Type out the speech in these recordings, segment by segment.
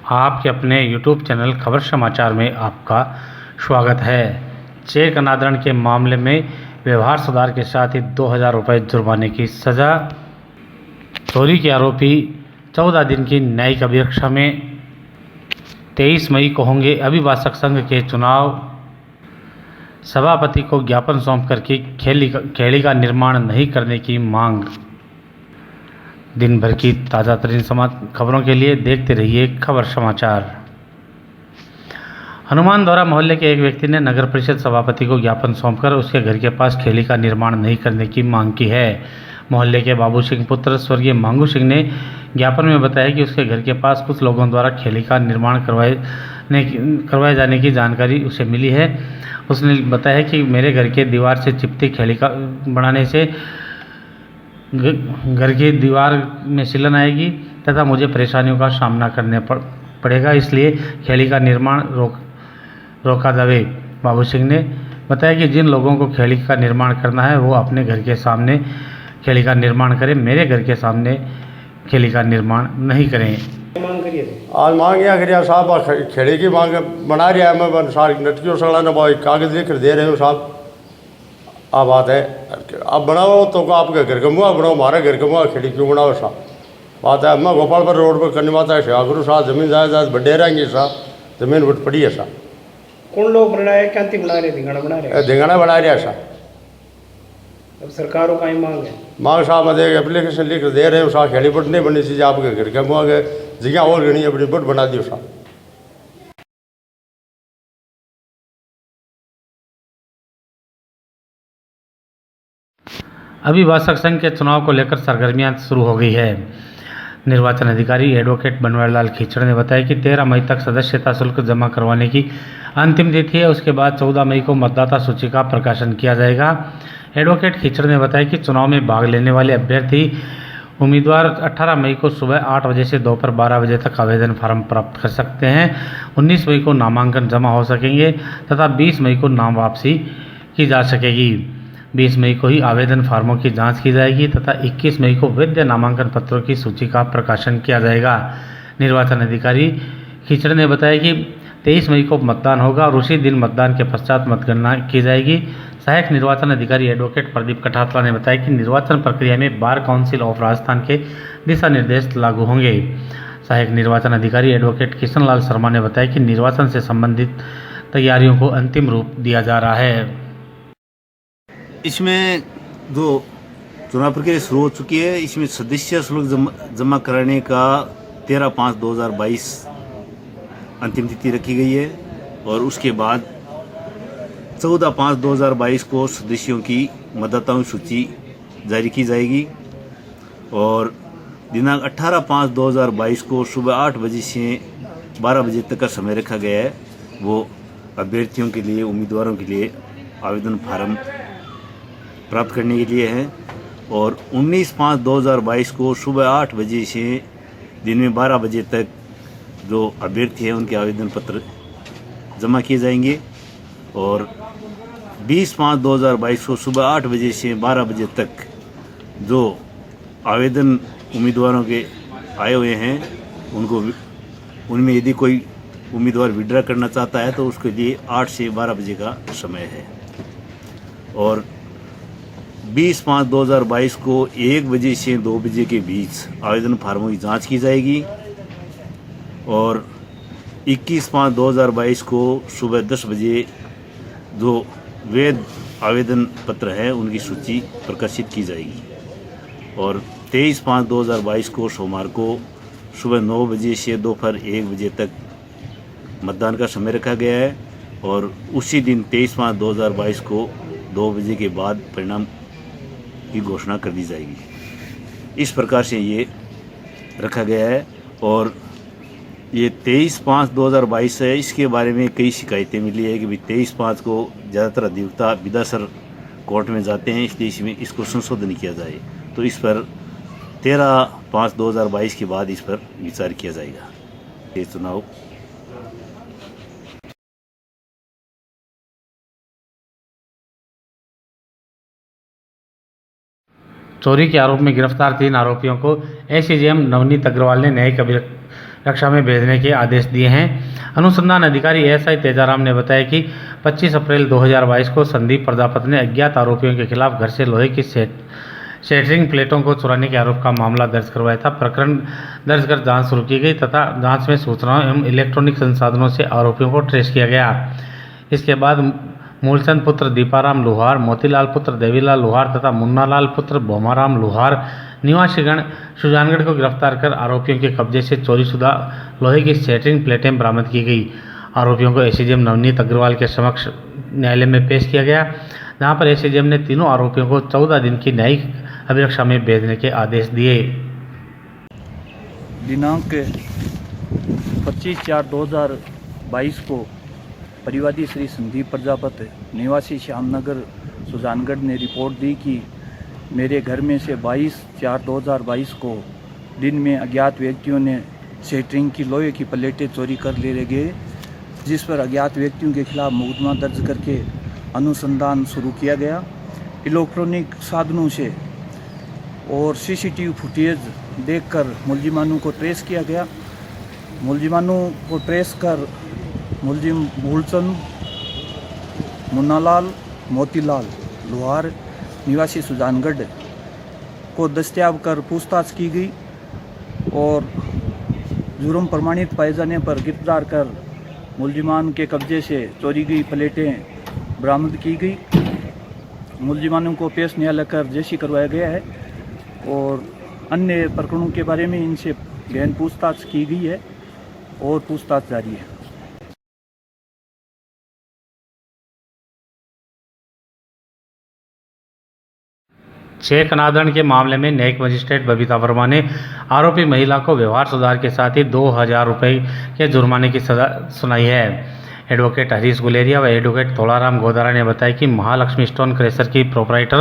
आपके अपने YouTube channel खबर समाचार में आपका स्वागत है। चेक अनादरण के मामले में व्यवहार सुधार के साथ ही 2000 रुपये जुर्माने की सज़ा। चोरी के आरोपी 14 दिन की न्यायिक अभिरक्षा में। 23 मई को होंगे अभिभाषक संघ के चुनाव। सभापति को ज्ञापन सौंप करके खेड़ी का निर्माण नहीं करने की मांग। दिन भर की ताज़ा तरीन खबरों के लिए देखते रहिए खबर समाचार। हनुमानद्वारा मोहल्ले के एक व्यक्ति ने नगर परिषद सभापति को ज्ञापन सौंपकर उसके घर के पास खेड़ी का निर्माण नहीं करने की मांग की है। मोहल्ले के बाबू सिंह पुत्र स्वर्गीय मांगू सिंह ने ज्ञापन में बताया कि उसके घर के पास कुछ लोगों द्वारा खेड़ी का निर्माण करवाए जाने की जानकारी उसे मिली है। उसने बताया कि मेरे घर के दीवार से चिपटी खेड़ी का बनाने से घर की दीवार में सिलन आएगी तथा मुझे परेशानियों का सामना करने पड़ेगा, इसलिए खेड़ी का निर्माण रोका जावे। बाबू सिंह ने बताया कि जिन लोगों को खेड़ी का निर्माण करना है वो अपने घर के सामने खेड़ी का निर्माण करें, मेरे घर के सामने खेड़ी का निर्माण नहीं करें। आज मांग या करिया साहब खेड़ी की मांग बना रहा है, मैं सारी नटकियों सड़ा ना भाई कागज लेकर दे रहे हो साहब। अब बात है अब बनाओ तो आपके घर का मुँह बनाओ, हमारे घर का मुँह खेड़ी क्यों बनाओ साहब। बात है मैं गोपालपुर रोड पर करने वाता है शाहगुरु साहब जमीन जायदाद बड्डे रहेंगे साहब, जमीन बट पड़ी है साहब। कौन लोग बना रहे क्या बना रहे धिंगाना बना रहे धिंगाना बना रहा है साहब। अब सरकारों का ही मांग है, मांग साहब मैं एप्लीकेशन लिख दे रहे हो साहब, खेड़ी बट नहीं बनी चीज़ आपके घर के मुँह के जगह और गणी अपनी बट बना दियो साहब। अभिभाषक संघ के चुनाव को लेकर सरगर्मियां शुरू हो गई है। निर्वाचन अधिकारी एडवोकेट बनवारीलाल खीचड़ ने बताया कि 13 मई तक सदस्यता शुल्क जमा करवाने की अंतिम तिथि है। उसके बाद 14 मई को मतदाता सूची का प्रकाशन किया जाएगा। एडवोकेट खीचड़ ने बताया कि चुनाव में भाग लेने वाले अभ्यर्थी उम्मीदवार 18 मई को सुबह 8 बजे से दोपहर 12 बजे तक आवेदन फार्म प्राप्त कर सकते हैं। 19 मई को नामांकन जमा हो सकेंगे तथा 20 मई को नाम वापसी की जा सकेगी। 20 मई को ही आवेदन फार्मों की जांच की जाएगी तथा 21 मई को वैध नामांकन पत्रों की सूची का प्रकाशन किया जाएगा। निर्वाचन अधिकारी खीचड़ ने बताया कि 23 मई को मतदान होगा और उसी दिन मतदान के पश्चात मतगणना की जाएगी। सहायक निर्वाचन अधिकारी एडवोकेट प्रदीप कठातला ने बताया कि निर्वाचन प्रक्रिया में बार काउंसिल ऑफ राजस्थान के दिशा निर्देश लागू होंगे। सहायक निर्वाचन अधिकारी एडवोकेट किशन लाल शर्मा ने बताया कि निर्वाचन से संबंधित तैयारियों को अंतिम रूप दिया जा रहा है। इसमें जो चुनाव प्रक्रिया शुरू हो चुकी है, इसमें सदस्य शुल्क जमा कराने का 13/5/2022 अंतिम तिथि रखी गई है और उसके बाद 14/5/2022 को सदस्यों की मतदाताओं की सूची जारी की जाएगी और दिनांक 18/5/2022 को सुबह 8 बजे से 12 बजे तक का समय रखा गया है। वो अभ्यर्थियों के लिए, उम्मीदवारों के लिए आवेदन फार्म प्राप्त करने के लिए है और 19/5/2022 को सुबह 8 बजे से दिन में 12 बजे तक जो अभ्यर्थी हैं उनके आवेदन पत्र जमा किए जाएंगे और 20/5/2022 को सुबह 8 बजे से 12 बजे तक जो आवेदन उम्मीदवारों के आए हुए हैं उनमें यदि कोई उम्मीदवार विड्रा करना चाहता है तो उसके लिए 8 से 12 बजे का समय है और 20/5/2022 को 1 बजे से 2 बजे के बीच आवेदन फार्मों की जांच की जाएगी और 21/5/2022 को सुबह 10 बजे जो वैध आवेदन पत्र हैं उनकी सूची प्रकाशित की जाएगी और 23/5/2022 को सोमवार को सुबह 9 बजे से दोपहर 1 बजे तक मतदान का समय रखा गया है और उसी दिन 23/5/2022 को 2 बजे के बाद परिणाम की घोषणा कर दी जाएगी। इस प्रकार से ये रखा गया है और ये 23/5/2022 है। इसके बारे में कई शिकायतें मिली है कि भाई 23/5 को ज़्यादातर अधिवक्ता विधासर कोर्ट में जाते हैं, इसलिए इसको संशोधन किया जाए तो इस पर 13/5/2022 के बाद इस पर विचार किया जाएगा। ये चुनाव चोरी के आरोप में गिरफ्तार 3 आरोपियों को एसीजेएम नवनीत अग्रवाल ने न्यायिक कक्षा में भेजने के आदेश दिए हैं। अनुसंधान अधिकारी एएसआई तेजाराम ने बताया कि 25 अप्रैल 2022 को संदीप प्रजापति ने अज्ञात आरोपियों के खिलाफ घर से लोहे की शेटरिंग प्लेटों को चुराने के आरोप का मामला दर्ज करवाया था। प्रकरण दर्ज कर जांच शुरू की गई तथा जांच में सूचनाओं एवं इलेक्ट्रॉनिक संसाधनों से आरोपियों को ट्रेस किया गया। इसके बाद मूलचंद पुत्र दीपाराम लोहार, मोतीलाल पुत्र देवीलाल लोहार तथा मुन्नालाल पुत्र भोमाराम लोहार निवासीगण सुजानगढ़ को गिरफ्तार कर आरोपियों के कब्जे से चोरीशुदा लोहे की शेटरिंग प्लेटें बरामद की गई। आरोपियों को एसीजेएम नवनीत अग्रवाल के समक्ष न्यायालय में पेश किया गया, जहां पर एसीजेएम ने तीनों आरोपियों को 14 दिन की न्यायिक अभिरक्षा में भेजने के आदेश दिए। दिनांक 25/4/2022 को परिवादी श्री संदीप प्रजापति निवासी श्यामनगर सुजानगढ़ ने रिपोर्ट दी कि मेरे घर में से 22/4/2022 को दिन में अज्ञात व्यक्तियों ने शेटरिंग की लोहे की प्लेटें चोरी कर ले गए, जिस पर अज्ञात व्यक्तियों के खिलाफ मुकदमा दर्ज करके अनुसंधान शुरू किया गया। इलेक्ट्रॉनिक साधनों से और सीसीटीवी फुटेज देखकर मुलजिमानों को ट्रेस किया गया। मुलजिमानों को ट्रेस कर मुलजिम मूलचंद, मुन्नालाल, मोतीलाल लोहार निवासी सुजानगढ़ को दस्तयाब कर पूछताछ की गई और जुर्म प्रमाणित पाए जाने पर गिरफ्तार कर मुलजिमान के कब्जे से चोरी गई प्लेटें बरामद की गई। मुलजिमानों को पेश न्यायालय कर जेशी करवाया गया है और अन्य प्रकरणों के बारे में इनसे गहन पूछताछ की गई है और पूछताछ जारी है। चेक अनादरण के मामले में न्यायिक मजिस्ट्रेट बबीता वर्मा ने आरोपी महिला को व्यवहार सुधार के साथ ही 2000 रुपये के जुर्माने की सजा सुनाई है। एडवोकेट हरीश गुलेरिया व एडवोकेट थोड़ाराम गोदारा ने बताया कि महालक्ष्मी स्टोन क्रेशर की प्रोपराइटर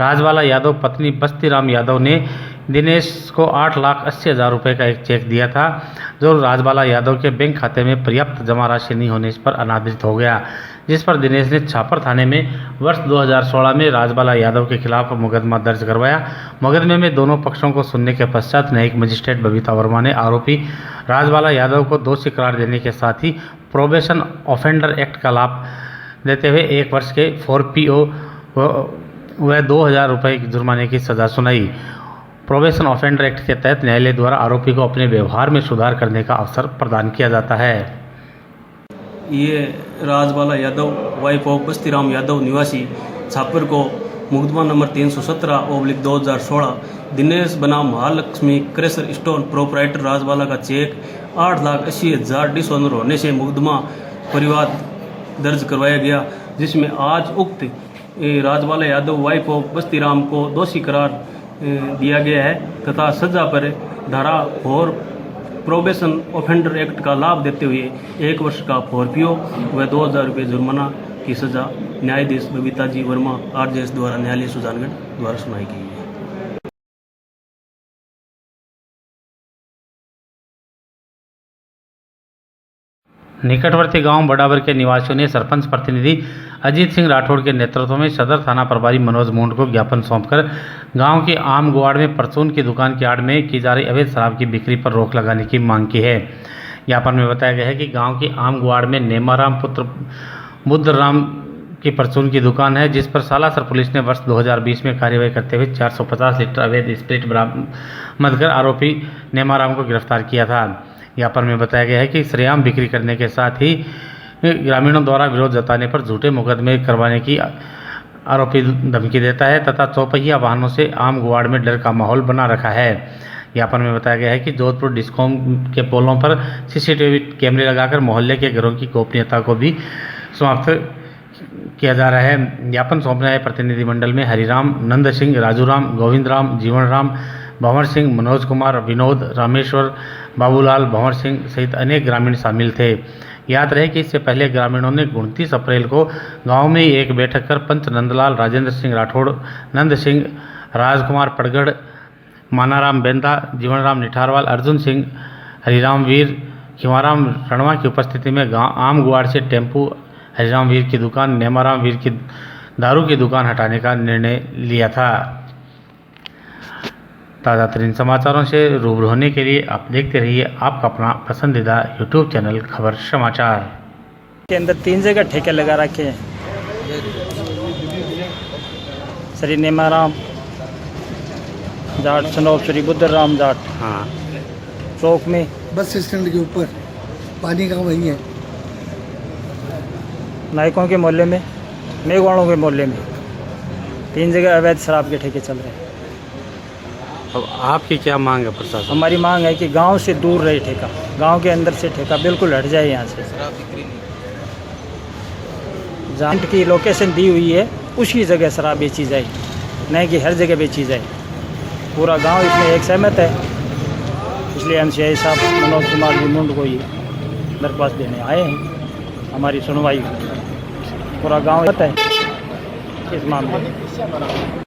राजबाला यादव पत्नी बस्तीराम यादव ने दिनेश को 8,80,000 रुपये का एक चेक दिया था, जो राजबाला यादव के बैंक खाते में पर्याप्त जमा राशि नहीं होने पर अनादृत हो गया, जिस पर दिनेश ने छापर थाने में वर्ष 2016 में राजबाला यादव के खिलाफ मुकदमा दर्ज करवाया। मुकदमे में दोनों पक्षों को सुनने के पश्चात न्यायिक मजिस्ट्रेट बबीता वर्मा ने आरोपी राजबाला यादव को दोषी करार देने के साथ ही प्रोबेशन ऑफेंडर एक्ट का लाभ देते हुए 1 वर्ष के 4PO व 2,000 रुपये जुर्माने की सजा सुनाई। प्रोबेशन ऑफेंडर एक्ट के तहत न्यायालय द्वारा आरोपी को अपने व्यवहार में सुधार करने का अवसर प्रदान किया जाता है। ये राजबाला यादव वाइफ ऑफ बस्तीराम यादव निवासी छापर को मुकदमा नंबर 317/2016 दिनेश बनाम Mahalakshmi crusher stone proprietor Rajbala का चेक 8,80,000 डिसऑनर होने से मुकदमा परिवाद दर्ज करवाया गया, जिसमें आज उक्त राजबाला यादव वाइफ ऑफ बस्तीराम को दोषी करार दिया गया है तथा सजा पर धारा और प्रोबेशन ऑफेंडर एक्ट का लाभ देते हुए 1 वर्ष का 4PO व 2,000 रुपये जुर्माना की सजा न्यायाधीश बबीता जी वर्मा RJS द्वारा न्यायालय सुजानगढ़ द्वारा सुनाई गई है। निकटवर्ती गांव बड़ाबर के निवासियों ने सरपंच प्रतिनिधि अजीत सिंह राठौड़ के नेतृत्व में सदर थाना प्रभारी मनोज मुंड को ज्ञापन सौंपकर गांव की आम गुआड़ में परचून की दुकान की आड़ में की जा रही अवैध शराब की बिक्री पर रोक लगाने की मांग की है। ज्ञापन में बताया गया है कि गांव की आम गुआड़ में नेमाराम पुत्र बुद्धराम की परचून की दुकान है, जिस पर सालासर पुलिस ने वर्ष 2020 में कार्रवाई करते हुए 450 लीटर अवैध स्प्रिट बरामद कर आरोपी नेमाराम को गिरफ्तार किया था। ज्ञापन में बताया गया है कि सरेआम बिक्री करने के साथ ही ग्रामीणों द्वारा विरोध जताने पर झूठे मुकदमे करवाने की आरोपी धमकी देता है तथा चौपहिया वाहनों से आम गुआड़ में डर का माहौल बना रखा है। ज्ञापन में बताया गया है कि जोधपुर डिस्कॉम के पोलों पर CCTV कैमरे लगाकर मोहल्ले के घरों की गोपनीयता को भी समाप्त किया जा रहा है। ज्ञापन सौंपने आए प्रतिनिधिमंडल में हरिराम, नंद सिंह, राजूराम, गोविंद राम, जीवन राम, भंवर सिंह, मनोज कुमार, विनोद, रामेश्वर, बाबूलाल, भंवर सिंह सहित अनेक ग्रामीण शामिल थे। याद रहे कि इससे पहले ग्रामीणों ने 29 अप्रैल को गांव में ही एक बैठक कर पंच नंदलाल, राजेंद्र सिंह राठौड़, नंद सिंह, राजकुमार पड़गढ़, मानाराम बेंदा, जीवनराम निठारवाल, अर्जुन सिंह, हरिराम वीर, खिवाराम रणवा की उपस्थिति में आम गुआड़ से टेम्पू हरिराम वीर की दुकान, नेमाराम वीर की दारू की दुकान हटाने का निर्णय लिया था। ताज़ा तरीन समाचारों से रूबरू होने के लिए आप देखते रहिए आपका अपना पसंदीदा यूट्यूब चैनल खबर समाचार। के अंदर 3 जगह ठेके लगा रखे हैं। श्री नेमाराम जाट, सनोप श्री बुद्धराम जाट। हाँ, चौक में बस स्टैंड के ऊपर पानी का वही है। नायकों के मोहल्ले में, मेघवाड़ों के मोहल्ले में 3 जगह अवैध शराब के ठेके चल रहे हैं। अब आपकी क्या मांग है प्रशासन? हमारी मांग है कि गांव से दूर रहे ठेका, गांव के अंदर से ठेका बिल्कुल हट जाए यहाँ से। जहाँ की लोकेशन दी हुई है उसी जगह शराब बेची जाए, नहीं कि हर जगह बेची जाए। पूरा गांव इसमें एक सहमत है, इसलिए MCI साहब मनोज कुमार जी मुंड को ये दरख्वास्त देने आए हैं। हमारी सुनवाई पूरा गांव है इस मामले में।